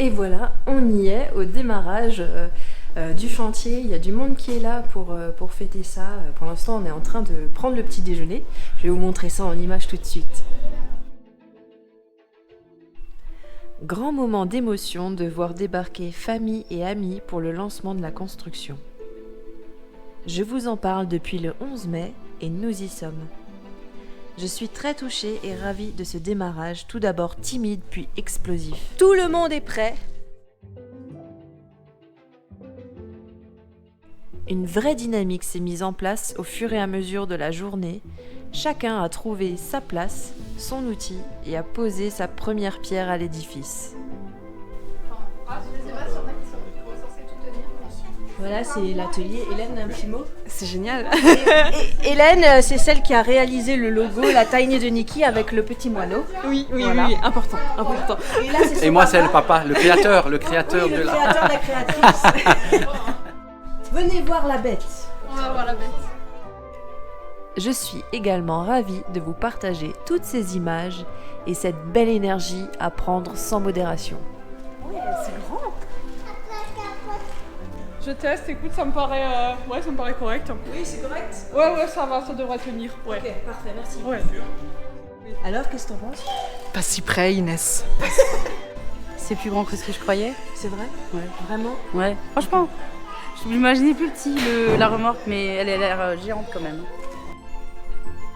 Et voilà, on y est au démarrage du chantier. Il y a du monde qui est là pour fêter ça. Pour l'instant, on est en train de prendre le petit déjeuner. Je vais vous montrer ça en image tout de suite. Grand moment d'émotion de voir débarquer famille et amis pour le lancement de la construction. Je vous en parle depuis le 11 mai et nous y sommes. Je suis très touchée et ravie de ce démarrage, tout d'abord timide puis explosif. Tout le monde est prêt. Une vraie dynamique s'est mise en place au fur et à mesure de la journée. Chacun a trouvé sa place, son outil et a posé sa première pierre à l'édifice. Voilà, c'est l'atelier. Hélène, un petit mot? C'est génial. Hélène, c'est celle qui a réalisé le logo, la tiny de Nikki avec le petit moineau. Oui, Voilà. oui, important. Et, là, c'est Et moi, c'est le papa, le créateur oui, de le créateur, la... la créatrice. Venez voir la bête. On va voir la bête. Je suis également ravie de vous partager toutes ces images et cette belle énergie à prendre sans modération. Ouais, c'est grand. Je teste, écoute, ça me paraît correct. Oui, c'est correct. Ouais, ça va, ça devrait tenir. Ouais. Ok, parfait, merci. Ouais. Alors, qu'est-ce que t'en penses? Pas si près, Inès. C'est plus grand que ce que je croyais. C'est vrai? Ouais. Vraiment? Ouais, franchement. Je m'imaginais plus petit la remorque, mais elle a l'air géante quand même.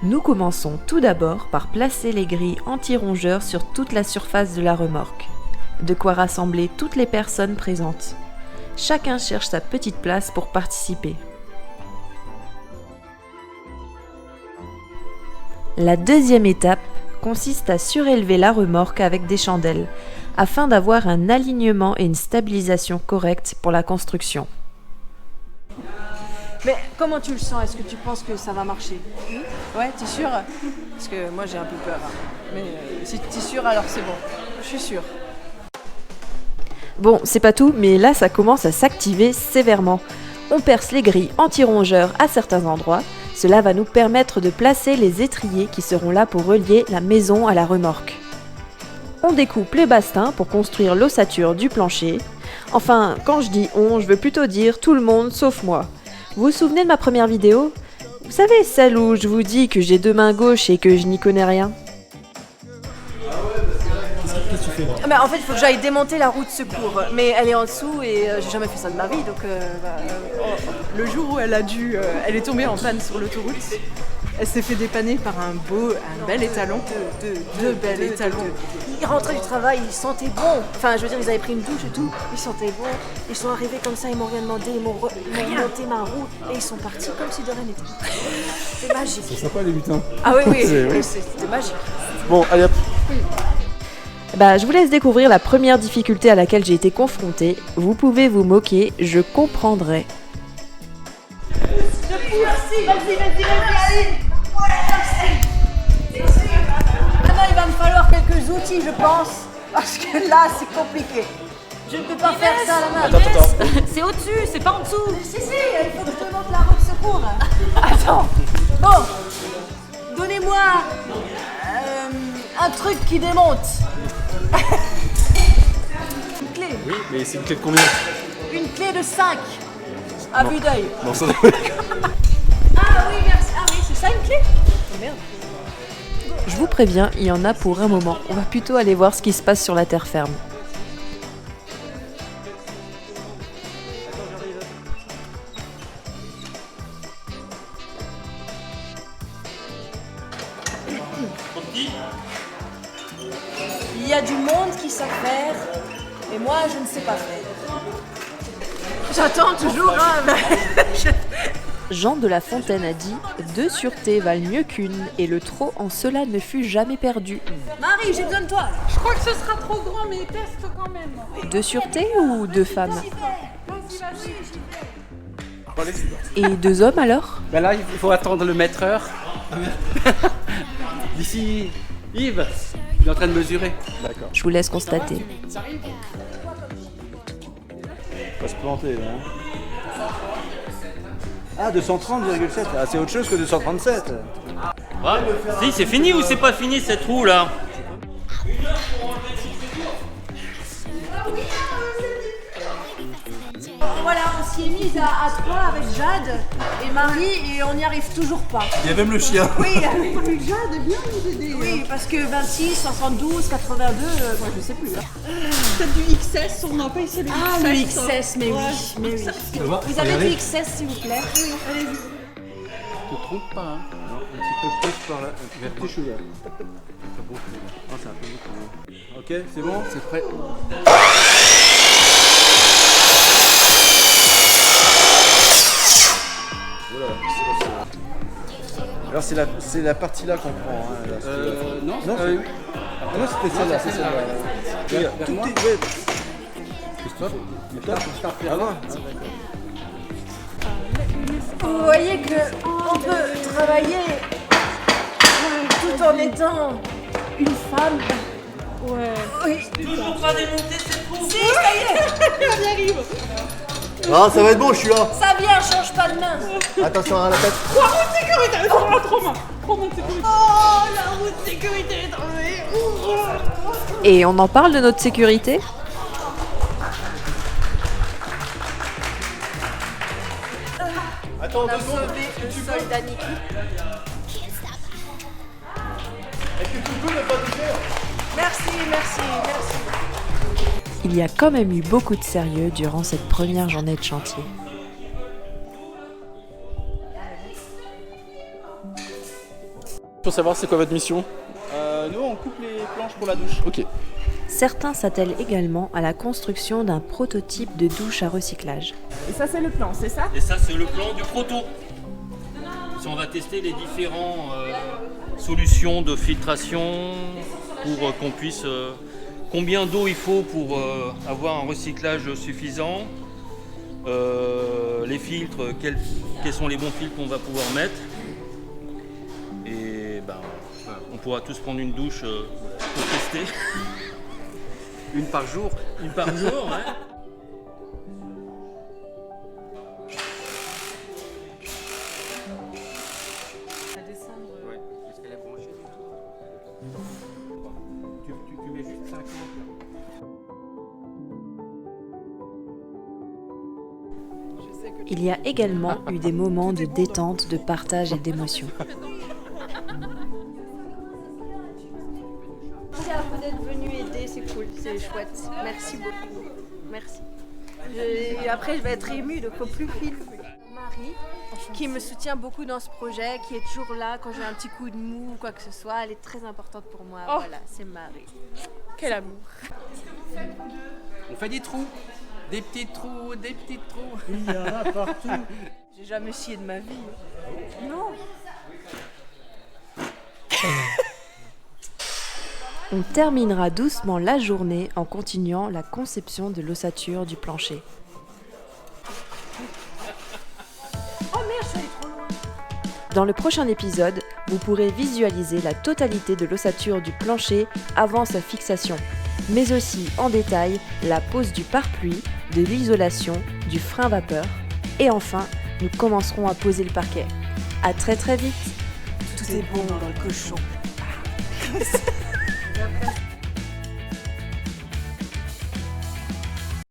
Nous commençons tout d'abord par placer les grilles anti-rongeurs sur toute la surface de la remorque. De quoi rassembler toutes les personnes présentes. Chacun cherche sa petite place pour participer. La deuxième étape consiste à surélever la remorque avec des chandelles, afin d'avoir un alignement et une stabilisation correcte pour la construction. Mais comment tu le sens? Est-ce que tu penses que ça va marcher? Ouais, t'es sûre? Parce que moi j'ai un peu peur. Mais si t'es sûre, alors c'est bon. Je suis sûre. Bon, c'est pas tout, mais là ça commence à s'activer sévèrement. On perce les grilles anti-rongeurs à certains endroits. Cela va nous permettre de placer les étriers qui seront là pour relier la maison à la remorque. On découpe les bastings pour construire l'ossature du plancher. Enfin, quand je dis on, je veux plutôt dire tout le monde sauf moi. Vous vous souvenez de ma première vidéo? Vous savez, celle où je vous dis que j'ai deux mains gauches et que je n'y connais rien? Qu'est-ce que tu fais là? Ah, mais en fait, il faut que j'aille démonter la roue de secours. Mais elle est en dessous et j'ai jamais fait ça de ma vie. Donc, le jour où elle est tombée en panne sur l'autoroute, elle s'est fait dépanner par un bel étalon. Deux belles étalons. Ils rentraient du travail, ils sentaient bon. Enfin, je veux dire, ils avaient pris une douche et tout. Ils sentaient bon. Ils sont arrivés comme ça, ils m'ont rien demandé. Ils m'ont monté ma roue et ils sont partis comme si de rien n'était. C'est magique. C'est sympa les lutins. Ah oui, Oui. c'était magique. Bon, allez hop. Je vous laisse découvrir la première difficulté à laquelle j'ai été confrontée. Vous pouvez vous moquer, je comprendrai. Maintenant, il va me falloir quelques outils, je pense. Parce que là, c'est compliqué. Je ne peux pas faire ça à la main. Attends. C'est au-dessus, c'est pas en dessous. Si, il faut que je te montre la roue de secours. Attends. Bon. Donnez-moi un truc qui démonte. Une clé. Oui, mais c'est une clé de combien? Une clé de 5. À vue d'œil. Non, ça... Ah oui, merci. Ah oui, c'est ça une clé? Oh, merde. Je vous préviens, il y en a pour un moment. On va plutôt aller voir ce qui se passe sur la terre ferme. Il y a du monde qui sait faire, et moi, je ne sais pas faire. J'attends toujours, Jean de La Fontaine a dit « Deux sûretés valent mieux qu'une, et le trop en cela ne fut jamais perdu. Marie, j'ai besoin de toi. Je crois que ce sera trop grand, mais teste quand même. » Deux sûretés ou deux femmes? Bon, allez, c'est bon. Et deux hommes alors? Ben là, il faut attendre le maître-heure. D'ici, Yves, il est en train de mesurer. D'accord. Je vous laisse constater. Faut se planter là. Hein. Ah, 230,7. Ah, c'est autre chose que 237. Ouais. Si, c'est fini ou c'est pas fini cette roue là? Voilà, on s'y est mise à 3 avec Jade et Marie et on n'y arrive toujours pas. Il y a même le chien. Oui, avec Jade, viens nous aider. Oui, parce que 26, 72, 82, moi je sais plus. T'as du XS, on n'a pas essayé le XS. Ah, le XS, mais oui, mais oui. va, Vous avez du XS s'il vous plaît? Oui, allez-y. Tu te trompes pas, hein. Non, un petit peu plus par là. Vers tes cheveux. Ah, c'est un peu beaucoup. Ok, c'est bon? C'est prêt. Voilà. Alors c'est la partie là qu'on prend. Hein, là, Non, non, oui. Ah non, c'était celle-là, c'est celle-là. Oui, Regarde, vers tout moi. est ouais. Christophe, ah ouais. Vous voyez qu'on peut travailler tout en étant une femme. Ouais. Oui. Toujours pas démonter cette roue. Si, ça y est, On y arrive. Ah, ça va être bon, je suis là. ça vient, change pas de main. Attention à la tête. La roue de sécurité. Oh, trop main. Trop main de sécurité. Oh, la roue de sécurité est tombée. Et on en parle de notre sécurité? Attends, On a 2 secondes. sauvé le soldat Niki. Est-ce que tu peux ne pas toucher? Merci, merci, merci. Il y a quand même eu beaucoup de sérieux durant cette première journée de chantier. Pour savoir c'est quoi votre mission? Nous, on coupe les planches pour la douche. Ok. Certains s'attellent également à la construction d'un prototype de douche à recyclage. Et ça, c'est le plan, c'est ça? Et ça, c'est le plan du proto. Si on va tester les différentes solutions de filtration pour qu'on puisse... combien d'eau il faut pour avoir un recyclage suffisant. Les filtres, quels sont les bons filtres qu'on va pouvoir mettre. Et ben, on pourra tous prendre une douche pour tester. Une par jour. Une par jour, ouais. Ouais, parce qu'elle est branchée. Tu mets juste 5 Il y a également eu des moments de détente, de partage et d'émotion. Merci à vous d'être venu aider, c'est cool, c'est chouette. Merci beaucoup. Merci. Et après, je vais être émue, donc faut plus filmer. Marie, qui me soutient beaucoup dans ce projet, qui est toujours là quand j'ai un petit coup de mou ou quoi que ce soit, elle est très importante pour moi. Oh. Voilà, c'est Marie. Quel amour. On fait des trous. Des petits trous, des petits trous. Il y en a partout. J'ai jamais scié de ma vie. Non. On terminera doucement la journée en continuant la conception de l'ossature du plancher. Oh merde, je suis allée trop loin. Dans le prochain épisode, vous pourrez visualiser la totalité de l'ossature du plancher avant sa fixation, mais aussi en détail la pose du pare-pluie, de l'isolation, du frein vapeur, et enfin, nous commencerons à poser le parquet. À très très vite. Tout est bon dans le cochon.